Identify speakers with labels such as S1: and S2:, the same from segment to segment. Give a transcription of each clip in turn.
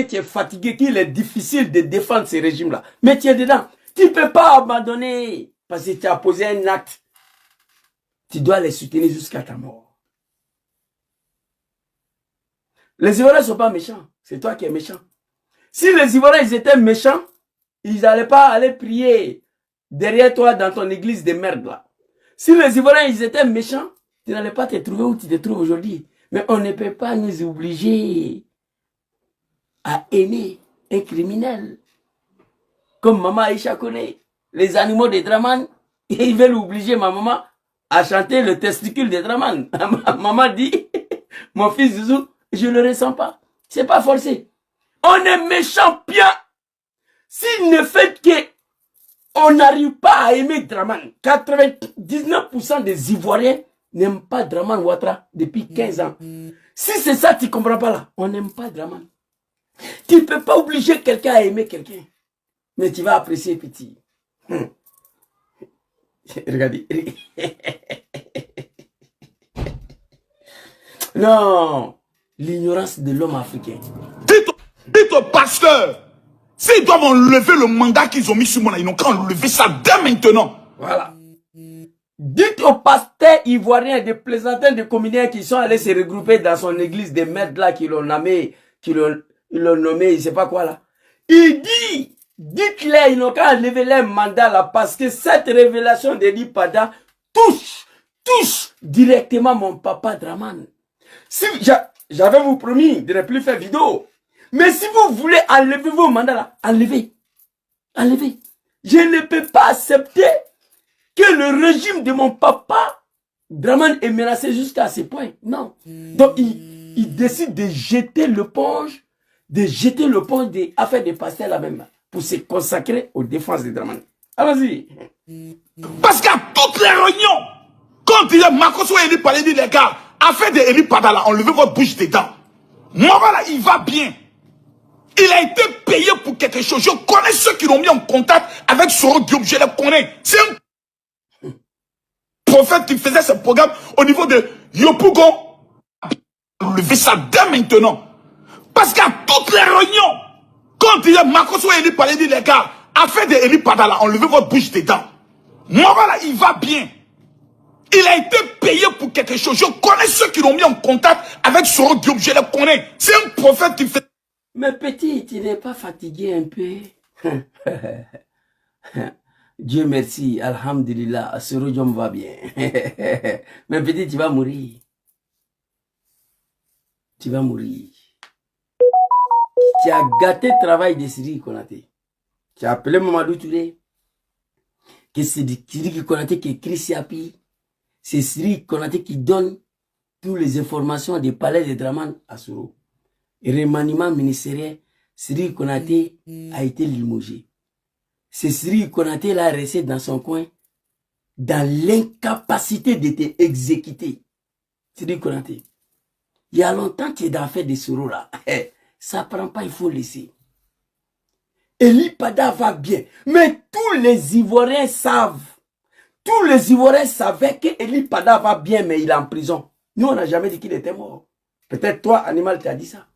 S1: tu es fatigué, qu'il est difficile de défendre ces régimes-là. Mais tu es dedans. Tu ne peux pas abandonner parce que tu as posé un acte. Tu dois les soutenir jusqu'à ta mort. Les Ivoiriens ne sont pas méchants. C'est toi qui es méchant. Si les Ivoiriens ils étaient méchants, ils n'allaient pas aller prier derrière toi dans ton église de merde là. Si les Ivoiriens ils étaient méchants, tu n'allais pas te trouver où tu te trouves aujourd'hui. Mais on ne peut pas nous obliger à aimer un criminel. Comme maman Aïcha connaît les animaux de Draman, et ils veulent obliger ma maman à chanter le testicule de Draman. Maman dit, mon fils Zouzou, je ne le ressens pas. C'est pas forcé. On est méchant bien. S'il ne fait que on n'arrive pas à aimer Draman, 99% des Ivoiriens n'aiment pas Draman Ouattara depuis 15 ans. Si c'est ça, tu ne comprends pas là. On n'aime pas Draman. Tu ne peux pas obliger quelqu'un à aimer quelqu'un. Mais tu vas apprécier petit. Regardez. Non. L'ignorance de l'homme africain.
S2: Dites au pasteur, s'ils doivent enlever le mandat qu'ils ont mis sur moi, ils n'ont qu'à enlever ça dès maintenant.
S1: Voilà. Dites aux pasteurs ivoiriens, des plaisantins, des communiens qui sont allés se regrouper dans son église des maîtres là, qui l'ont nommé, ils l'ont nommé, je sais pas quoi là. Il dit, dites-les, ils n'ont qu'à enlever leur mandat là, parce que cette révélation d'Eli Pada touche directement mon papa Draman. Si j'avais vous promis de ne plus faire vidéo, mais si vous voulez enlever vos mandats là, enlevez. Enlevez. Je ne peux pas accepter que le régime de mon papa, Draman, est menacé jusqu'à ce point. Non. Donc, il décide de jeter l'éponge, des affaires des pasteurs là-même, pour se consacrer aux défenses de Draman. Allons-y.
S2: Parce qu'à toutes les réunions, quand il y a Makoso et Eli Pada, dit les gars, affaire de Eli Pada là, enlevez votre bouche dedans. Moi là, il va bien. Il a été payé pour quelque chose. Je connais ceux qui l'ont mis en contact avec Soro Diop, je les connais. C'est un prophète qui faisait ce programme au niveau de Yopougon. Enlevez ça dès maintenant. Parce qu'à toutes les réunions, quand il y a Makoso et Eli Pada, dit les gars, affaire de Eli Pada là, enlevez votre bouche dedans. Moi là, il va bien. Il a été payé pour quelque chose. Je connais ceux qui l'ont mis en contact avec Soro Diop, je les connais. C'est un prophète qui fait...
S1: Mais petit, tu n'es pas fatigué un peu? Dieu merci, alhamdulillah, Soro Diop va bien. Mais petit, tu vas mourir. Tu vas mourir. Tu as gâté le travail de Siri Konaté. Tu as appelé Mamadou Touré. Que c'est Siri Konaté qui écrit Siapi. C'est Siri Konaté qui donne toutes les informations des palais de Draman à Soro. Remaniement ministériel, Siri Konaté a été limogé. C'est Siri Konaté là resté dans son coin, dans l'incapacité de t'exécuter. Siri Konaté. Il y a longtemps que tu es dans l'affaire de Soro là. Ça prend pas, il faut laisser. Eli Pada va bien. Mais tous les Ivoiriens savent. Tous les Ivoiriens savaient que Eli Pada va bien, mais il est en prison. Nous, on n'a jamais dit qu'il était mort. Peut-être toi, animal, tu as dit ça.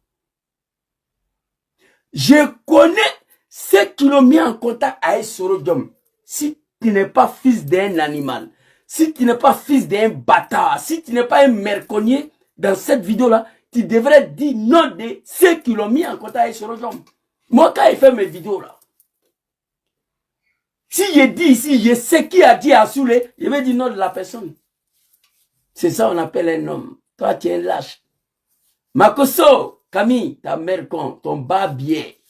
S1: Je connais ceux qui l'ont mis en contact avec Soro Diop. Si tu n'es pas fils d'un animal, si tu n'es pas fils d'un bâtard, si tu n'es pas un merconnier, dans cette vidéo-là, tu devrais dire non de ceux qui l'ont mis en contact avec Soro Diop. Moi, quand il fait mes vidéos là, si je dis ici, je sais qui a dit à Soulé, je vais dire non de la personne. C'est ça qu'on appelle un homme. Toi, tu es un lâche. Makoso, Camille, ta mère con, ton babier.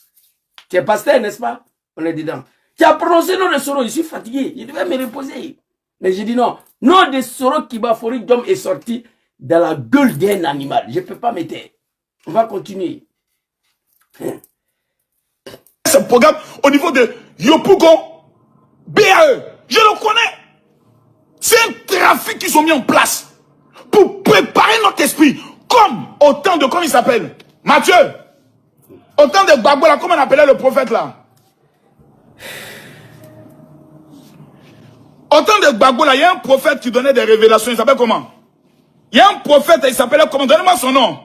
S1: Tu es pasteur, n'est-ce pas? On est dedans. Tu as prononcé nom de Soro, je suis fatigué, je devais me reposer. Mais j'ai dit non. Nom de Soro Kibafori Diom est sorti dans la gueule d'un animal. Je ne peux pas m'éteindre. On va continuer.
S2: Ce programme au niveau de Yopougon, BAE, je le connais. C'est un trafic qu'ils ont mis en place pour préparer notre esprit. Comme autant de, comment il s'appelle? Mathieu. Autant de Gbagbo là, comment on appelait le prophète là? Autant de Gbagbo là, il y a un prophète qui donnait des révélations, il s'appelle comment? Il y a un prophète, il s'appelait comment? Donnez-moi son nom.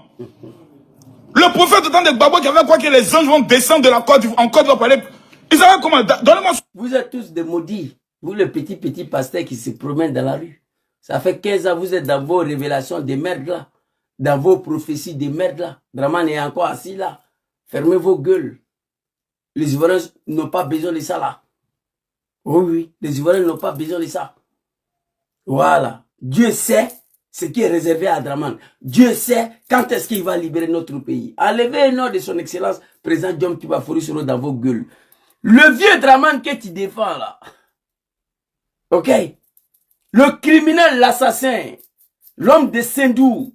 S2: Le prophète de temps de Gbagbo qui avait quoi que les anges vont descendre de la Côte d'Ivoire, en Côte d'Ivoire pour aller. Ils savaient comment. Donnez-moi.
S1: Vous êtes tous des maudits. Vous, les petits pasteurs qui se promènent dans la rue. Ça fait 15 ans, vous êtes dans vos révélations de merde là. Dans vos prophéties de merde là. Draman est encore assis là. Fermez vos gueules. Les Ivoiriens n'ont pas besoin de ça là. Oui, oui. Les Ivoiriens n'ont pas besoin de ça. Voilà. Dieu sait ce qui est réservé à Draman. Dieu sait quand est-ce qu'il va libérer notre pays. Enlevez le nom de son excellence, président Diom Tubafouri Soro dans vos gueules. Le vieux Draman que tu défends là. Ok? Le criminel, l'assassin, l'homme de Sendou,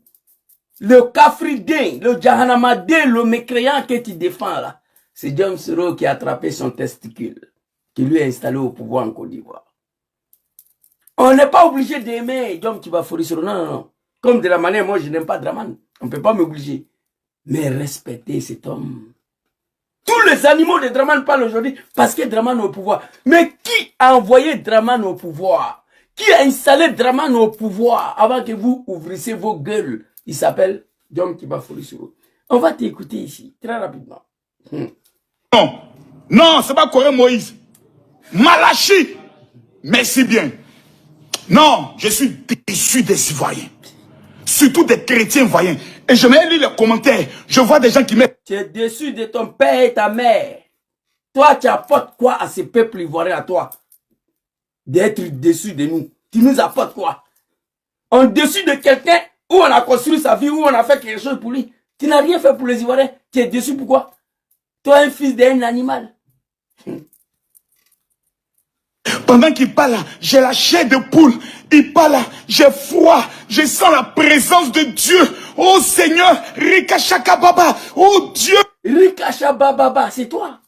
S1: le Kafridin, le Jahanamadin, le mécréant que tu défends là. C'est Diom Soro qui a attrapé son testicule, qui lui a installé au pouvoir en Côte d'Ivoire. On n'est pas obligé d'aimer Diom Tubafouri Soro. Non, non, non. Comme de la manière, moi, je n'aime pas Draman. On ne peut pas m'obliger. Mais respectez cet homme. Tous les animaux de Draman parlent aujourd'hui parce que Draman est au pouvoir. Mais qui a envoyé Draman au pouvoir? Qui a installé Draman au pouvoir avant que vous ouvrissiez vos gueules? Il s'appelle Diom Tubafouri Soro. On va t'écouter ici, très rapidement.
S2: Non, non, c'est pas Corée Moïse. Malachi. Merci bien. Non, je suis déçu des Ivoiriens. Surtout des chrétiens voyants. Et je me lis les commentaires. Je vois des gens qui mettent...
S1: Tu es déçu de ton père et ta mère. Toi, tu apportes quoi à ce peuple ivoirien, à toi? D'être déçu de nous. Tu nous apportes quoi? On est déçu de quelqu'un où on a construit sa vie, où on a fait quelque chose pour lui. Tu n'as rien fait pour les Ivoiriens. Tu es déçu pourquoi? Toi, un fils d'un animal.
S2: Pendant qu'il parle là, j'ai la chair de poule. Il parle là, j'ai froid. Je sens la présence de Dieu. Oh Seigneur, Rikashaka Baba. Oh Dieu.
S1: Rikashaka Baba, c'est toi.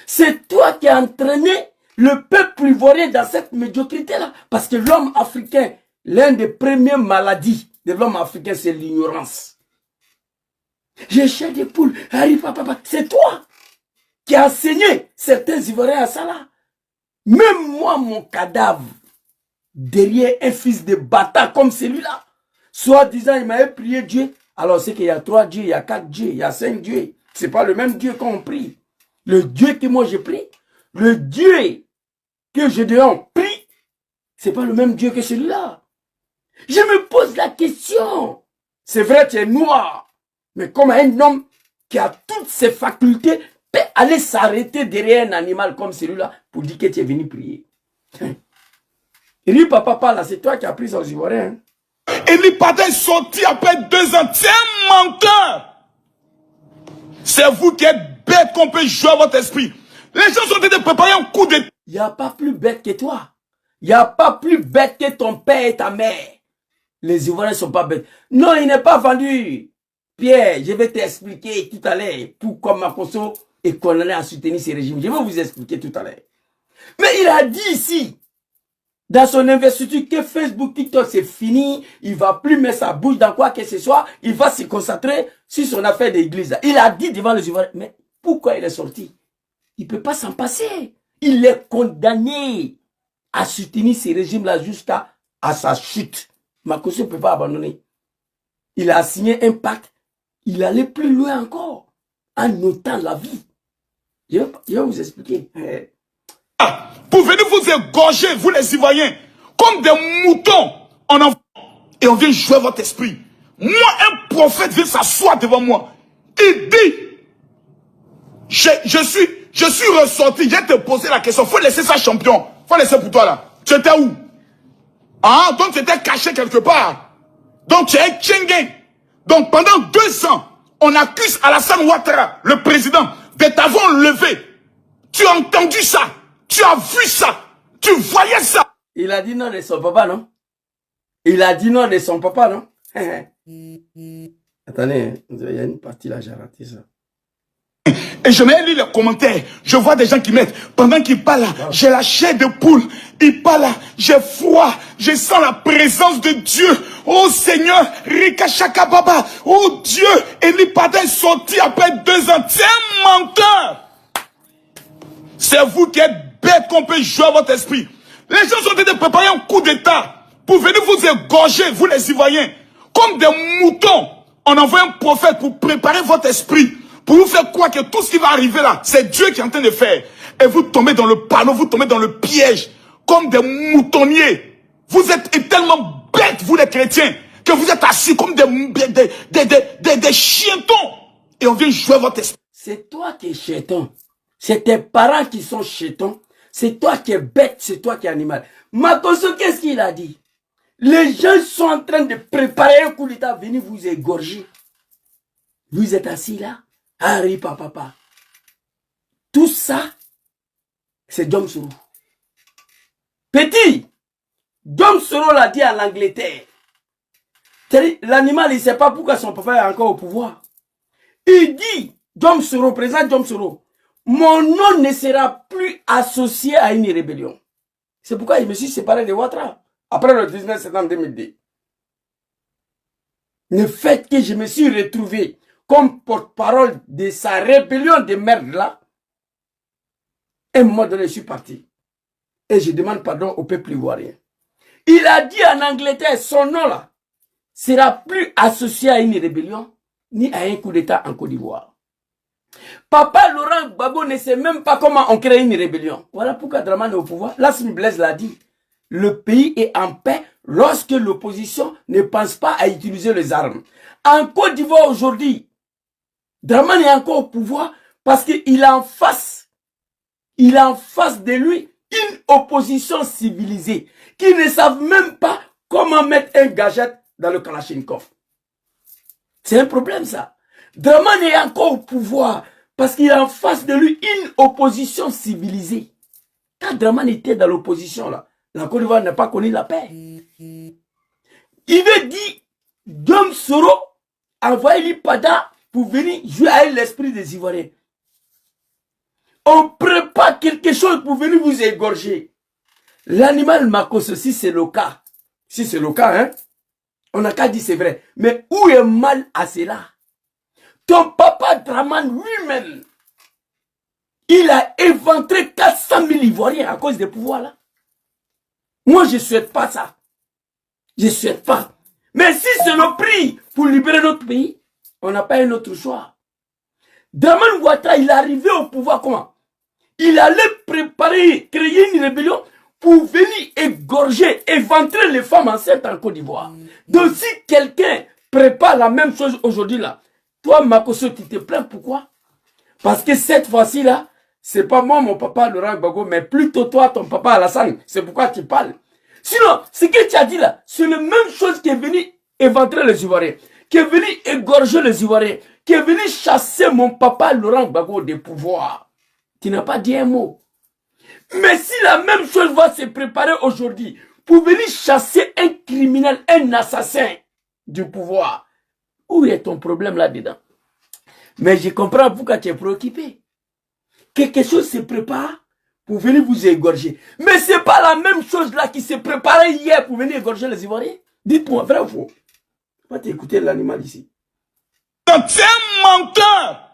S1: C'est toi qui as entraîné le peuple ivoirien dans cette médiocrité-là. Parce que l'homme africain, l'un des premières maladies de l'homme africain, c'est l'ignorance. J'ai chair de poule. C'est toi qui as enseigné certains Ivoiriens à ça là. Même moi, mon cadavre, derrière un fils de bâtard comme celui-là, soit disant, il m'avait prié Dieu. Alors c'est qu'il y a 3 dieux, il y a 4 dieux, il y a 5 dieux. C'est pas le même Dieu qu'on prie. Le Dieu que moi je prie, le Dieu que Gédéon prie, c'est pas le même Dieu que celui-là. Je me pose la question. C'est vrai, tu es noir. Mais comme un homme qui a toutes ses facultés, peut aller s'arrêter derrière un animal comme celui-là pour dire que tu es venu prier. Eli Papa, là, c'est toi qui as pris son Ivoirien.
S2: Eli Papa est sorti après 2 ans. C'est un menteur. C'est vous qui êtes bête qu'on peut jouer à votre esprit. Les gens sont en train de préparer un coup de...
S1: Il n'y a pas plus bête que toi. Il n'y a pas plus bête que ton père et ta mère. Les Ivoiriens ne sont pas bêtes. Non, il n'est pas vendu. Pierre, je vais t'expliquer tout à l'heure pourquoi Makosso est condamné à soutenir ces régimes. Je vais vous expliquer tout à l'heure. Mais il a dit ici, dans son investiture, que Facebook, TikTok, c'est fini. Il va plus mettre sa bouche dans quoi que ce soit. Il va se concentrer sur son affaire d'église. Il a dit devant les Ivoiriens. Mais pourquoi il est sorti? Il ne peut pas s'en passer. Il est condamné à soutenir ces régimes-là jusqu'à sa chute. Makosso ne peut pas abandonner. Il a signé un pacte. Il allait plus loin encore. En notant la vie. Je vais vous expliquer.
S2: Pour venir vous égorger, vous les Ivoiriens, comme des moutons, et on vient jouer votre esprit. Moi, un prophète vient s'asseoir devant moi. Il dit, je suis ressorti, je te posé la question, faut laisser ça champion, faut laisser pour toi là. Tu étais où? Ah, donc tu étais caché quelque part. Donc tu es Tchengen. Donc pendant 2 ans, on accuse Alassane Ouattara, le président, de t'avoir enlevé. Tu as entendu ça? Tu as vu ça? Tu voyais ça?
S1: Il a dit non de son papa, non? Il a dit non de son papa, non? Attendez, il y a une partie là, j'ai raté ça.
S2: Et je me lis les commentaires. Je vois des gens qui mettent, pendant qu'il parle là, j'ai la chair de poule. Il parle là, j'ai froid. Je sens la présence de Dieu. Oh Seigneur, Rikashaka Baba. Oh Dieu, Eli Pada est sorti après 2 ans. C'est un menteur. C'est vous qui êtes bête qu'on peut jouer à votre esprit. Les gens sont en train de préparer un coup d'état pour venir vous égorger, vous les Ivoiriens, comme des moutons, On envoie un prophète pour préparer votre esprit, pour vous faire croire que tout ce qui va arriver là, c'est Dieu qui est en train de faire. Et vous tombez dans le panneau, vous tombez dans le piège, comme des moutonniers. Vous êtes tellement bêtes, vous les chrétiens, que vous êtes assis comme des chientons. Et on vient jouer votre esprit.
S1: C'est toi qui es chéton. C'est tes parents qui sont chétons. C'est toi qui es bête, c'est toi qui es animal. Makoso, qu'est-ce qu'il a dit? Les gens sont en train de préparer un coup d'état, venez vous égorger. Vous êtes assis là, Harry papa. Tout ça, c'est Djom Soro. Petit, Djom Soro l'a dit en Angleterre. L'animal, il ne sait pas pourquoi son papa est encore au pouvoir. Il dit, Djom Soro, président Djom Soro, mon nom ne sera plus associé à une rébellion. C'est pourquoi je me suis séparé de Ouattara. Après le 19 septembre 2002. Le fait que je me suis retrouvé comme porte-parole de sa rébellion de merde là, à un moment donné, je suis parti. Et je demande pardon au peuple ivoirien. Il a dit en Angleterre, son nom là, sera plus associé à une rébellion, ni à un coup d'état en Côte d'Ivoire. Papa Laurent Gbagbo ne sait même pas comment on crée une rébellion. Voilà pourquoi Dramane est au pouvoir. Lassmi Blaise l'a dit. Le pays est en paix lorsque l'opposition ne pense pas à utiliser les armes. En Côte d'Ivoire aujourd'hui, Dramane est encore au pouvoir parce qu'il a en face de lui une opposition civilisée qui ne savent même pas comment mettre un gadget dans le Kalachnikov. C'est un problème ça. Dramane est encore au pouvoir parce qu'il a en face de lui une opposition civilisée. Quand Dramane était dans l'opposition là, la Côte d'Ivoire n'a pas connu la paix. Il veut dire, Djom Soro envoie l'Ipada pour venir jouer avec l'esprit des Ivoiriens. On prépare quelque chose pour venir vous égorger. L'animal Makos, si c'est le cas, hein, on n'a qu'à dire c'est vrai. Mais où est mal à cela? Ton papa Dramane lui-même, il a éventré 400 000 Ivoiriens à cause des pouvoirs là. Moi, je ne souhaite pas ça. Je ne souhaite pas. Mais si c'est le prix pour libérer notre pays, on n'a pas un autre choix. Dramane Ouattara, il est arrivé au pouvoir comment? Il allait préparer, créer une rébellion pour venir égorger, éventrer les femmes enceintes en Côte d'Ivoire. Donc si quelqu'un prépare la même chose aujourd'hui là, toi Makoso, tu te plains pourquoi? Parce que cette fois-ci là, c'est pas moi, mon papa Laurent Gbagbo, mais plutôt toi, ton papa Alassane. C'est pourquoi tu parles. Sinon, ce que tu as dit là, c'est la même chose qui est venu éventrer les Ivoiriens, qui est venu égorger les Ivoiriens, qui est venu chasser mon papa Laurent Gbagbo des pouvoirs. Tu n'as pas dit un mot. Mais si la même chose va se préparer aujourd'hui pour venir chasser un criminel, un assassin du pouvoir, où est ton problème là-dedans? Mais je comprends pourquoi tu es préoccupé. Quelque chose se prépare pour venir vous égorger. Mais ce n'est pas la même chose là qui s'est préparée hier pour venir égorger les Ivoiriens. Dites-moi, vrai ou faux? Va t'écouter l'animal ici.
S2: Quand tu es un menteur,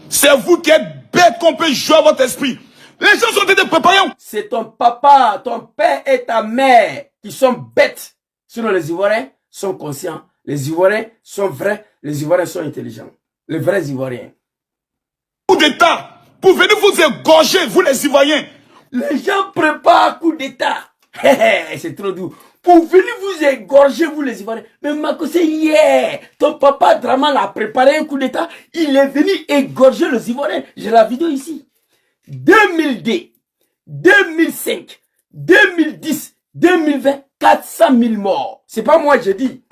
S2: c'est vous qui êtes bête qu'on peut jouer à votre esprit. Les gens sont en train de préparer.
S1: C'est ton papa, ton père et ta mère qui sont bêtes. Sinon les Ivoiriens sont conscients. Les Ivoiriens sont vrais. Les Ivoiriens sont intelligents. Les vrais Ivoiriens.
S2: Coup d'état pour venir vous égorger, vous les Ivoiriens.
S1: Les gens préparent un coup d'état. C'est trop doux. Pour venir vous égorger, vous les Ivoiriens. Mais Makosé, hier, ton papa Dramane a préparé un coup d'état. Il est venu égorger les Ivoiriens. J'ai la vidéo ici. 2002, 2005, 2010, 2020, 400 000 morts. C'est pas moi, je dis.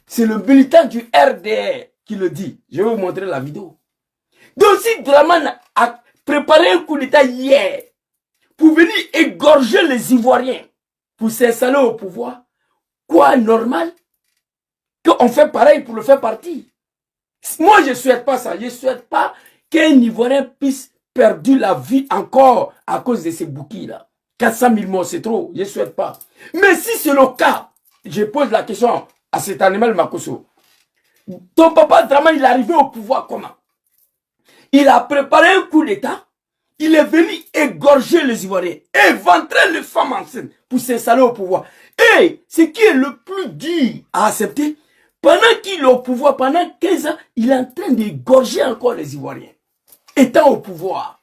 S1: C'est le militant du RDR qui le dit. Je vais vous montrer la vidéo. Donc si Dramane a préparé un coup d'état hier pour venir égorger les Ivoiriens, pour s'installer au pouvoir, quoi normal qu'on fait pareil pour le faire partir? Moi, je ne souhaite pas ça. Je ne souhaite pas qu'un Ivoirien puisse perdre la vie encore à cause de ces bouquilles-là. 400 000 morts, c'est trop. Je ne souhaite pas. Mais si c'est le cas, je pose la question à cet animal Makoso. Ton papa Dramane, il est arrivé au pouvoir comment? Il a préparé un coup d'état. Il est venu égorger les Ivoiriens, éventrer les femmes enceintes pour s'installer au pouvoir. Et ce qui est le plus dur à accepter, Pendant qu'il est au pouvoir, pendant 15 ans, il est en train d'égorger encore les Ivoiriens. Étant au pouvoir.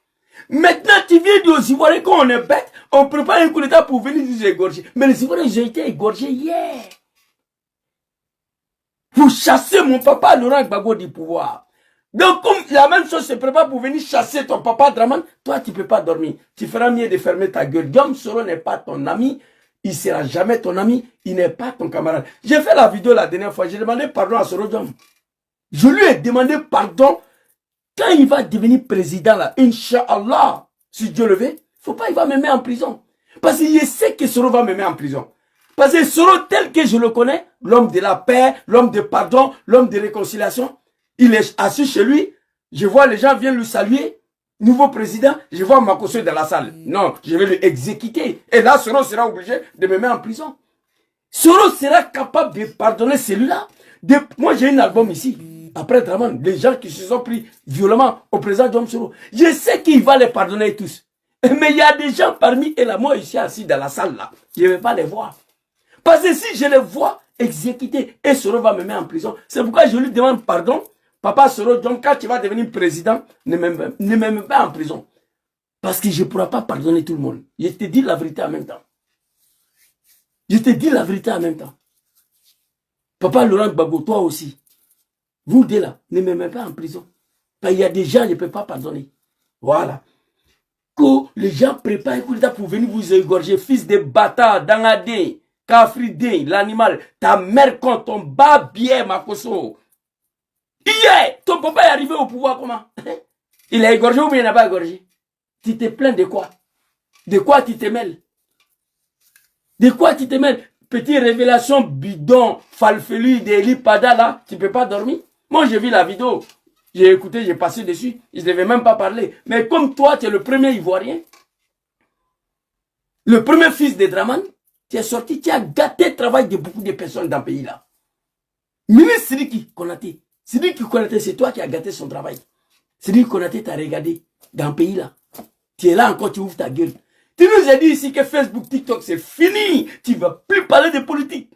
S1: Maintenant, tu viens dire aux Ivoiriens qu'on est bête, on prépare un coup d'État pour venir nous égorger. Mais les Ivoiriens, ils ont été égorgés hier. Vous chassez mon papa Laurent Gbagbo du pouvoir. Donc, comme la même chose se prépare pour venir chasser ton papa Draman, toi, tu ne peux pas dormir. Tu feras mieux de fermer ta gueule. Guillaume Soro n'est pas ton ami. Il ne sera jamais ton ami. Il n'est pas ton camarade. J'ai fait la vidéo la dernière fois. J'ai demandé pardon à Soro Diom. Je lui ai demandé pardon. Quand il va devenir président, là, Inch'Allah, si Dieu le veut, il ne faut pas, il va me mettre en prison. Parce qu'il sait que Soro va me mettre en prison. Parce que Soro, tel que je le connais, l'homme de la paix, l'homme de pardon, l'homme de réconciliation, il est assis chez lui. Je vois les gens viennent lui saluer. Nouveau président, je vois Makosso dans la salle. Non, je vais le exécuter. Et là, Soro sera obligé de me mettre en prison. Soro sera capable de pardonner celui-là. Moi, j'ai un album ici. Après Draman, les gens qui se sont pris violemment au président Guillaume Soro, je sais qu'il va les pardonner tous. Mais il y a des gens parmi eux là, moi ici assis dans la salle là, je ne vais pas les voir. Parce que si je les vois exécuter, et Soro va me mettre en prison. C'est pourquoi je lui demande pardon. Papa Soro, donc quand tu vas devenir président, ne me mets pas en prison. Parce que je ne pourrai pas pardonner tout le monde. Je te dis la vérité en même temps. Je te dis la vérité en même temps. Papa Laurent Gbagbo, toi aussi. Vous deux là, ne me mettez pas en prison. Parce qu'il y a des gens, je ne peux pas pardonner. Voilà. Que les gens préparent un coup d'État pour venir vous égorger, fils de bâtard, dangadé, kafridé, l'animal, ta mère contre ton bas bien, Makosso. Hier, ton papa est arrivé au pouvoir comment? Il a égorgé ou bien il n'a pas égorgé? Tu te plains de quoi? De quoi tu te mêles? De quoi tu te mêles? Petite révélation bidon, falfelu d'Eli Pada là, tu ne peux pas dormir? Moi j'ai vu la vidéo, j'ai écouté, j'ai passé dessus, je ne devais même pas parler. Mais comme toi, tu es le premier Ivoirien, le premier fils de Draman, tu es sorti, tu as gâté le travail de beaucoup de personnes dans le pays là. Ministre Sidiki Konaté, Sidiki Konaté, c'est toi qui as gâté son travail. Sidiki Konaté t'a regardé dans le pays là. Tu es là encore, tu ouvres ta gueule. Tu nous as dit ici que Facebook, TikTok, c'est fini. Tu ne vas plus parler de politique.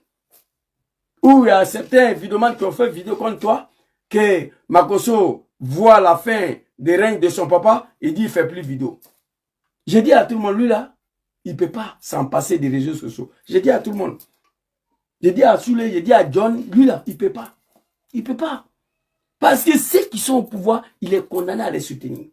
S1: Ou il y a certains vidéomans qui ont fait vidéo contre toi, que Makosso voit la fin des règnes de son papa, il dit il ne fait plus vidéo. J'ai dit à tout le monde, lui là, il ne peut pas s'en passer des réseaux sociaux. J'ai dit à tout le monde. J'ai dit à Souley, j'ai dit à John, lui là, il ne peut pas. Il ne peut pas. Parce que ceux qui sont au pouvoir, il est condamné à les soutenir.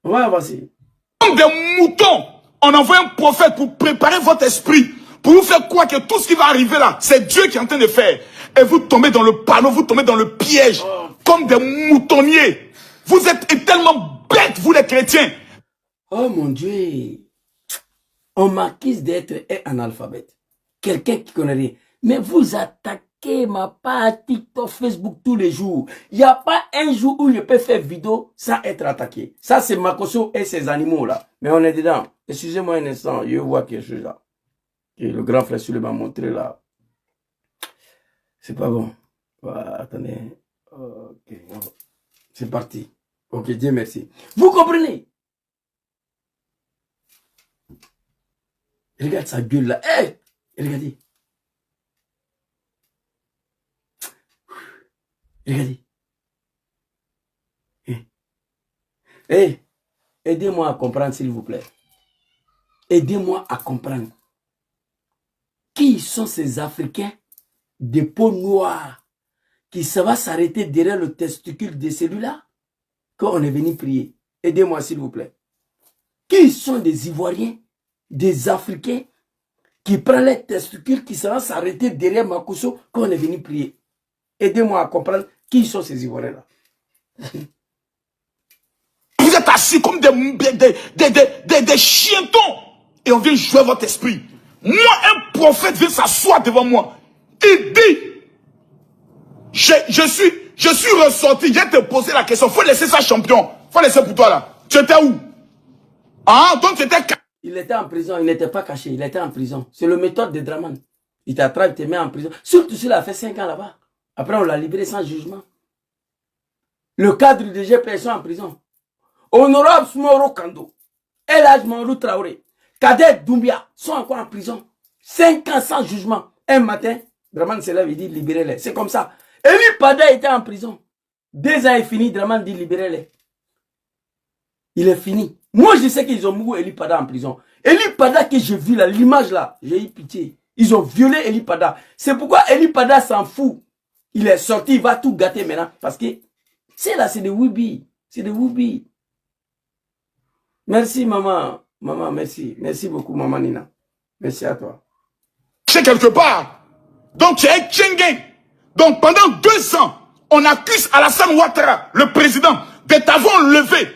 S1: On va avancer.
S2: Comme des moutons, on envoie un prophète pour préparer votre esprit, pour vous faire croire que tout ce qui va arriver là, c'est Dieu qui est en train de faire. Et vous tombez dans le panneau, vous tombez dans le piège, comme des moutonniers. Vous êtes tellement bêtes, vous les chrétiens.
S1: Oh mon Dieu. On m'accuse d'être un analphabète. Quelqu'un qui connaît rien. Mais vous attaquez ma page TikTok, Facebook tous les jours. Il n'y a pas un jour où je peux faire vidéo sans être attaqué. Ça, c'est Makosso et ses animaux là. Mais on est dedans. Excusez-moi un instant, je vois quelque chose là. Et le grand frère Souley m'a montré là. C'est pas bon. Attendez. Ok. C'est parti. Ok, Dieu merci. Vous comprenez? Regarde sa gueule là. Hey! Regardez. Regardez. Hey, aidez-moi à comprendre s'il vous plaît. Aidez-moi à comprendre. Qui sont ces Africains de peau noire qui ça va s'arrêter derrière le testicule de celui-là quand on est venu prier? Aidez-moi s'il vous plaît. Qui sont des Ivoiriens, des Africains qui prennent les testicules qui ça va s'arrêter derrière Makosso quand on est venu prier? Aidez-moi à comprendre qui sont ces Ivoiriens-là.
S2: Vous êtes assis comme des chientons et on vient jouer votre esprit. Moi, un prophète vient s'asseoir devant moi. Il dit, je suis ressorti, j'ai te posé la question, faut laisser ça champion, faut laisser pour toi là. Tu étais où? Ah, donc tu étais...
S1: Il était en prison, il n'était pas caché, il était en prison. C'est le méthode de Draman. Il t'attrape, il te met en prison. Surtout s'il a fait 5 ans là-bas. Après, on l'a libéré sans jugement. Le cadre de GPS en prison. Honorable Smoro Kando, El Hadj Mamadou Traoré, Kader Doumbia sont encore en prison. 5 ans sans jugement. Un matin, Draman se lève et dit libérez-les. C'est comme ça. Eli Pada était en prison. 2 ans est fini, Draman dit libérez-les. Il est fini. Moi, je sais qu'ils ont mis Eli Pada en prison. Eli Pada que j'ai vu là, l'image là, j'ai eu pitié. Ils ont violé Eli Pada. C'est pourquoi Eli Pada s'en fout. Il est sorti, il va tout gâter maintenant. Parce que, c'est là, c'est des Wibi. C'est des Wibi. Merci, maman. Maman, merci. Merci beaucoup, maman Nina. Merci à toi.
S2: C'est quelque part. Donc, tu es Tchengen. Donc, pendant 2 ans, on accuse Alassane Ouattara, le président, de t'avoir levé.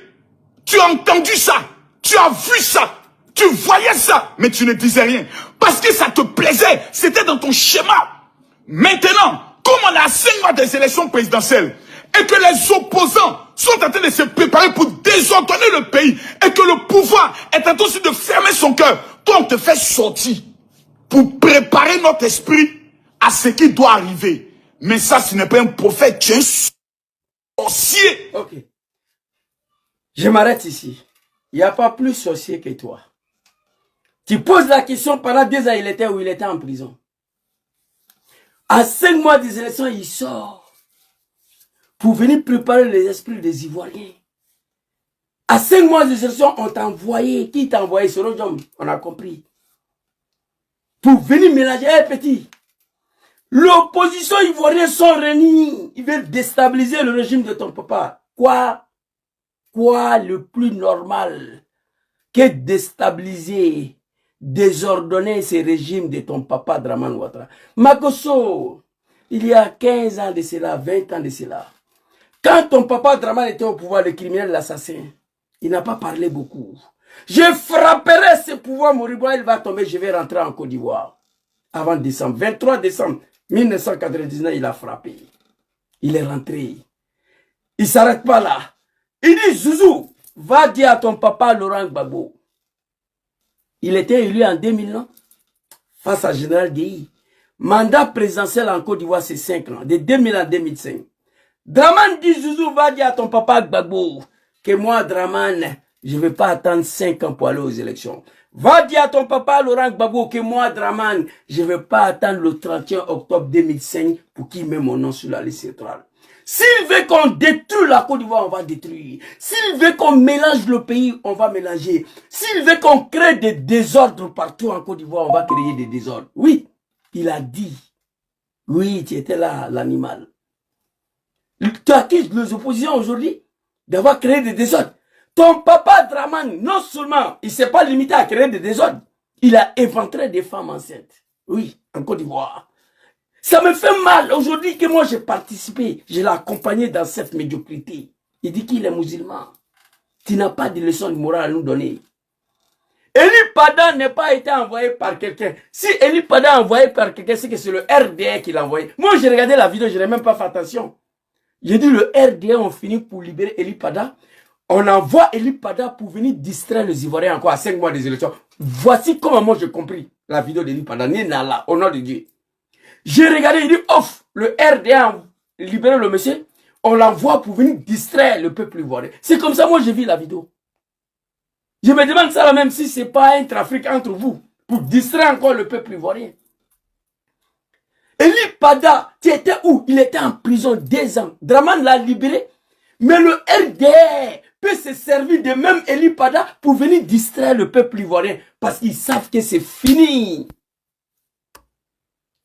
S2: Tu as entendu ça. Tu as vu ça. Tu voyais ça. Mais tu ne disais rien. Parce que ça te plaisait. C'était dans ton schéma. Maintenant, comme on a 5 mois des élections présidentielles, et que les opposants sont en train de se préparer pour désordonner le pays, et que le pouvoir est en train aussi de fermer son cœur, toi on te fait sortir pour préparer notre esprit à ce qui doit arriver. Mais ça, ce n'est pas un prophète, tu es un sorcier.
S1: Ok. Je m'arrête ici. Il n'y a pas plus sorcier que toi. Tu poses la question, pendant 2 ans, il était où? Il était en prison. À 5 mois des élections, il sort pour venir préparer les esprits des Ivoiriens. À 5 mois des élections, on t'a envoyé. Qui t'a envoyé? C'est l'autre homme. On a compris. Pour venir mélanger. Hé, petit. L'opposition ivoirienne sont réunis. Ils veulent déstabiliser le régime de ton papa. Quoi le plus normal que déstabiliser, désordonner ce régime de ton papa Draman Ouattara. Makosso, il y a 15 ans de cela, 20 ans de cela, quand ton papa Draman était au pouvoir, le criminel, l'assassin, il n'a pas parlé beaucoup. Je frapperai ce pouvoir moribond, il va tomber, je vais rentrer en Côte d'Ivoire. Avant décembre, 23 décembre 1999, il a frappé. Il est rentré. Il ne s'arrête pas là. Il dit, Zouzou, va dire à ton papa Laurent Gbagbo. Il était élu en 2009 face à Général Guéhi. Mandat présidentiel en Côte d'Ivoire, c'est 5 ans, de 2000 à 2005. Draman dit, Zouzou, va dire à ton papa Gbagbo que moi, Draman, je ne vais pas attendre 5 ans pour aller aux élections. Va dire à ton papa Laurent Gbagbo que moi, Draman, je ne vais pas attendre le 31 octobre 2005 pour qu'il mette mon nom sur la liste électorale. S'il veut qu'on détruise la Côte d'Ivoire, on va détruire. S'il veut qu'on mélange le pays, on va mélanger. S'il veut qu'on crée des désordres partout en Côte d'Ivoire, on va créer des désordres. Oui, il a dit. Oui, tu étais là, l'animal. Tu accuses les oppositions aujourd'hui d'avoir créé des désordres. Ton papa Draman, non seulement, il ne s'est pas limité à créer des désordres, il a éventré des femmes enceintes. Oui, en Côte d'Ivoire. Ça me fait mal aujourd'hui que moi j'ai participé, je l'ai accompagné dans cette médiocrité. Il dit qu'il est musulman. Tu n'as pas de leçon de morale à nous donner. Eli Pada n'a pas été envoyé par quelqu'un. Si Eli Pada est envoyé par quelqu'un, c'est que c'est le RDA qui l'a envoyé. Moi j'ai regardé la vidéo, je n'ai même pas fait attention. J'ai dit le RDA on finit pour libérer Eli Pada. On envoie Eli Pada pour venir distraire les Ivoiriens encore à 5 mois des élections. Voici comment moi j'ai compris la vidéo d'Eli Pada. Nala, au nom de Dieu. J'ai regardé, il dit, off, le RDA a libéré le monsieur, on l'envoie pour venir distraire le peuple ivoirien. C'est comme ça, moi, j'ai vu la vidéo. Je me demande ça, même si ce n'est pas un trafic entre vous, pour distraire encore le peuple ivoirien. Eli Pada, tu étais où? Il était en prison 2 ans. Draman l'a libéré, mais le RDA peut se servir de même Eli Pada pour venir distraire le peuple ivoirien, parce qu'ils savent que c'est fini.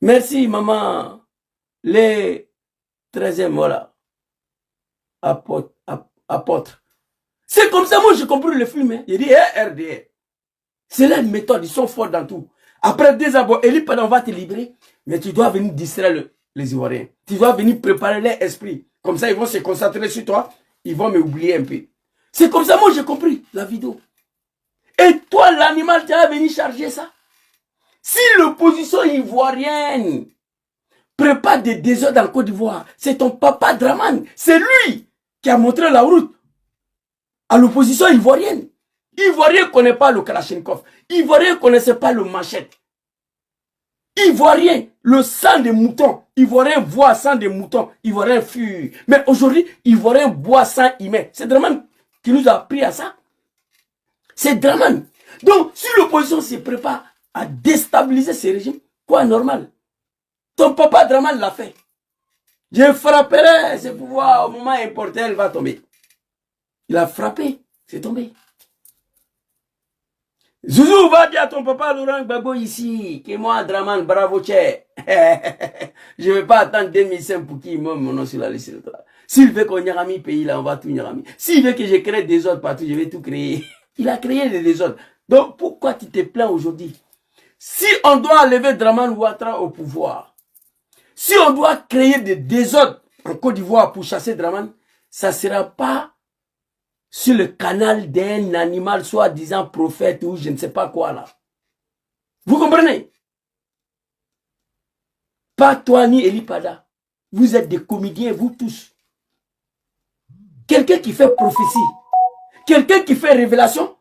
S1: Merci, maman. Les 13e, voilà. Apôtre. C'est comme ça, moi, j'ai compris le film. Hein. Il dit, RDA. C'est là une méthode, ils sont forts dans tout. Après 2 ans, bon, Eli Pada, on va te libérer, mais tu dois venir distraire les Ivoiriens. Tu dois venir préparer leur esprit. Comme ça, ils vont se concentrer sur toi, ils vont m'oublier un peu. C'est comme ça, moi, j'ai compris la vidéo. Et toi, l'animal, tu vas venir charger ça. Si l'opposition ivoirienne prépare des désordres en Côte d'Ivoire, c'est ton papa Draman. C'est lui qui a montré la route à l'opposition ivoirienne. Ivoirien ne connaît pas le Kalachnikov. Ivoirien ne connaissait pas le machette. Ivoirien, le sang des moutons. Ivoirien boit sang des moutons. Ivoirien fuit. Mais aujourd'hui, Ivoirien boit sang humain. C'est Draman qui nous a appris à ça. C'est Draman. Donc, si l'opposition se prépare à déstabiliser ces régimes, quoi normal? Ton papa Draman l'a fait. Je frapperai ce pouvoir au moment important, elle va tomber. Il a frappé, c'est tombé. Zouzou, va dire à ton papa Laurent Gbagbo ici, que moi, Draman, bravo, tché. Je ne vais pas attendre 2005 pour qu'il meure mon nom sur la liste électorale. S'il veut qu'on y ait mis pays là, on va tout y mis. S'il veut que je crée des désordre partout, je vais tout créer. Il a créé des désordres. Donc pourquoi tu te plains aujourd'hui? Si on doit enlever Draman Ouattara au pouvoir, si on doit créer des désordres en Côte d'Ivoire pour chasser Draman, ça ne sera pas sur le canal d'un animal soi-disant prophète ou je ne sais pas quoi là. Vous comprenez? Pas toi ni Eli Pada. Vous êtes des comédiens, vous tous. Quelqu'un qui fait prophétie, quelqu'un qui fait révélation,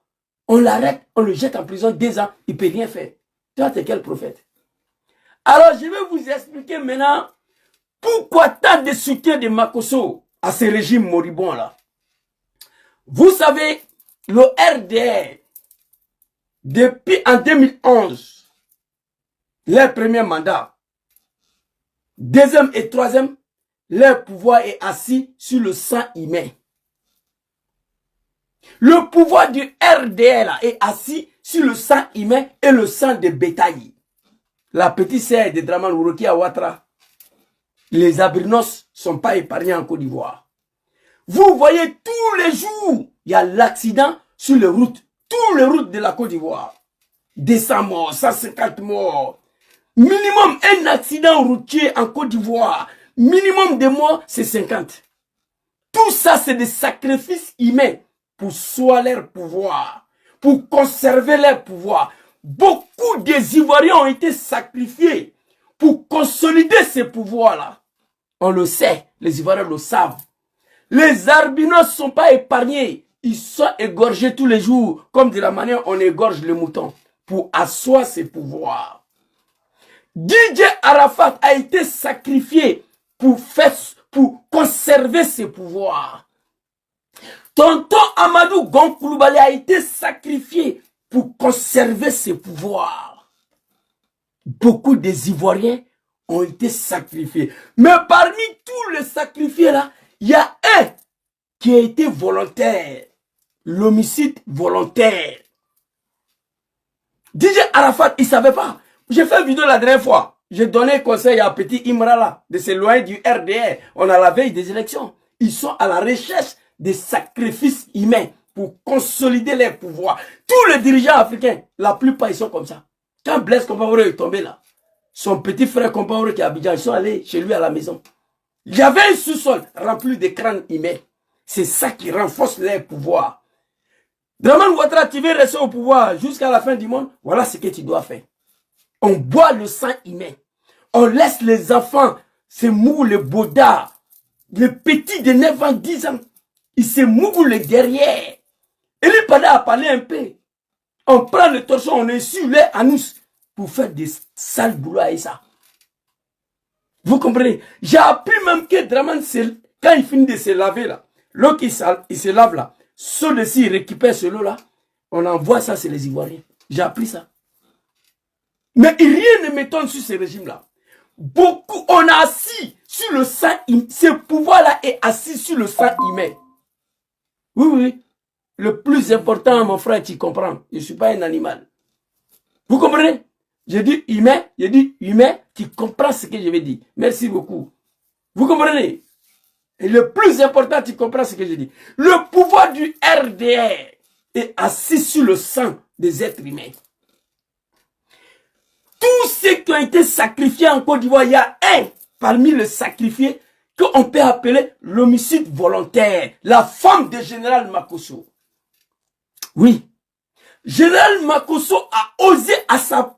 S1: on l'arrête, on le jette en prison 2 ans, il ne peut rien faire. Toi, t'es quel prophète? Alors, je vais vous expliquer maintenant pourquoi tant de soutien de Makosso à ce régime moribond là. Vous savez, le RDR, depuis en 2011, leur premier mandat, deuxième et troisième, leur pouvoir est assis sur le sang humain. Le pouvoir du RDR là, est assis sur le sang humain et le sang de bétail. La petite sœur de Draman Ourokia Ouattara, les abrinos ne sont pas épargnés en Côte d'Ivoire. Vous voyez tous les jours, il y a l'accident sur les routes, toutes les routes de la Côte d'Ivoire. 200 morts, 150 morts. Minimum un accident routier en Côte d'Ivoire. Minimum de morts, c'est 50. Tout ça, c'est des sacrifices humains pour soigner leur pouvoir, pour conserver leur pouvoir. Beaucoup des Ivoiriens ont été sacrifiés pour consolider ces pouvoirs-là. On le sait, les Ivoiriens le savent. Les albinos ne sont pas épargnés. Ils sont égorgés tous les jours, comme de la manière on égorge les moutons, pour asseoir ses pouvoirs. DJ Arafat a été sacrifié pour conserver ses pouvoirs. Tonton Amadou Gon Coulibaly a été sacrifié pour conserver ses pouvoirs. Beaucoup des Ivoiriens ont été sacrifiés. Mais parmi tous les sacrifiés là, il y a un qui a été volontaire. L'homicide volontaire. DJ Arafat, il ne savait pas. J'ai fait une vidéo la dernière fois. J'ai donné conseil à petit Imra là, de s'éloigner du RDR. On a la veille des élections. Ils sont à la recherche des sacrifices humains pour consolider leur pouvoir. Tous les dirigeants africains, la plupart, ils sont comme ça. Quand Blaise Compaoré est tombé là, son petit frère Compaoré qui est à Abidjan, ils sont allés chez lui à la maison. Il y avait un sous-sol rempli de crânes humains. C'est ça qui renforce leur pouvoir. Draman Ouattara, tu veux rester au pouvoir jusqu'à la fin du monde, voilà ce que tu dois faire. On boit le sang humain. On laisse les enfants se mouiller les bodards. Les petits de 9 ans, 10 ans, ils se mouillent les derrière. Eli Pada a parlé un peu. On prend le torchon, on essuie les anus pour faire des sales boulots à ça. Vous comprenez? J'ai appris même que Draman, quand il finit de se laver là, l'eau qui se lave là, ceux-ci récupèrent ce lot là, on envoie ça sur les Ivoiriens. J'ai appris ça. Mais rien ne m'étonne sur ce régime-là. Beaucoup, on a assis sur le sang humain. Ce pouvoir-là est assis sur le sang humain. Oui, oui. Le plus important, mon frère, tu comprends. Je ne suis pas un animal. Vous comprenez? J'ai dit humain, tu comprends ce que je vais dire. Merci beaucoup. Vous comprenez? Et le plus important, tu comprends ce que je dis. Le pouvoir du RDR est assis sur le sang des êtres humains. Tous ceux qui ont été sacrifiés en Côte d'Ivoire, il y a un parmi les sacrifiés qu'on peut appeler l'homicide volontaire. La femme de Général Makosso. Oui. Général Makosso a osé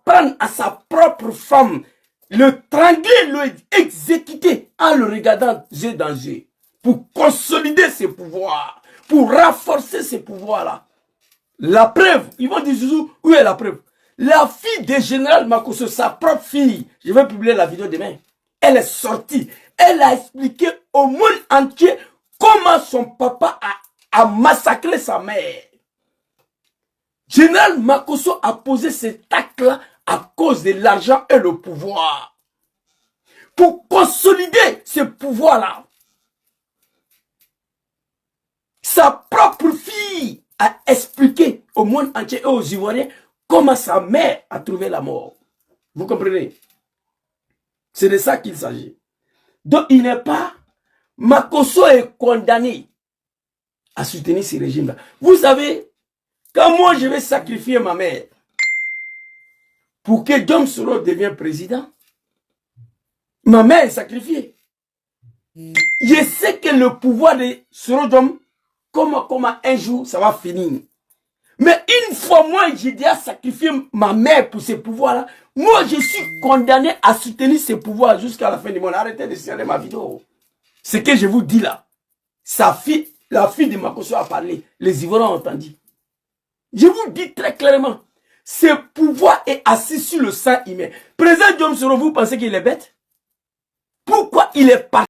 S1: prendre à sa propre femme, le trangler, le exécuter en le regardant yeux dans yeux. Pour consolider ses pouvoirs. Pour renforcer ses pouvoirs-là. La preuve, ils vont dire, Zouzou, où est la preuve? La fille de Général Makosso, sa propre fille, je vais publier la vidéo demain, elle est sortie. Elle a expliqué au monde entier comment son papa a massacré sa mère. Général Makosso a posé cet acte-là à cause de l'argent et le pouvoir. pour consolider ce pouvoir-là. Sa propre fille a expliqué au monde entier et aux Ivoiriens comment sa mère a trouvé la mort. Vous comprenez? C'est de ça qu'il s'agit. Donc il n'est pas... Makosso est condamné à soutenir ce régime-là. Vous savez, quand moi je vais sacrifier ma mère pour que Djom Soro devienne président, ma mère est sacrifiée. Je sais que le pouvoir de Soro Djom, comme un jour, ça va finir. Mais une fois, moi, j'ai déjà sacrifié ma mère pour ce pouvoir-là. Moi, je suis condamné à soutenir ce pouvoir jusqu'à la fin du monde. Arrêtez de serrer ma vidéo. Ce que je vous dis là, sa fille, la fille de Makosso a parlé. Les Ivoiriens ont entendu. Je vous dis très clairement, ce pouvoir est assis sur le sang humain. Président Djom Soro, vous pensez qu'il est bête? Pourquoi il est parti?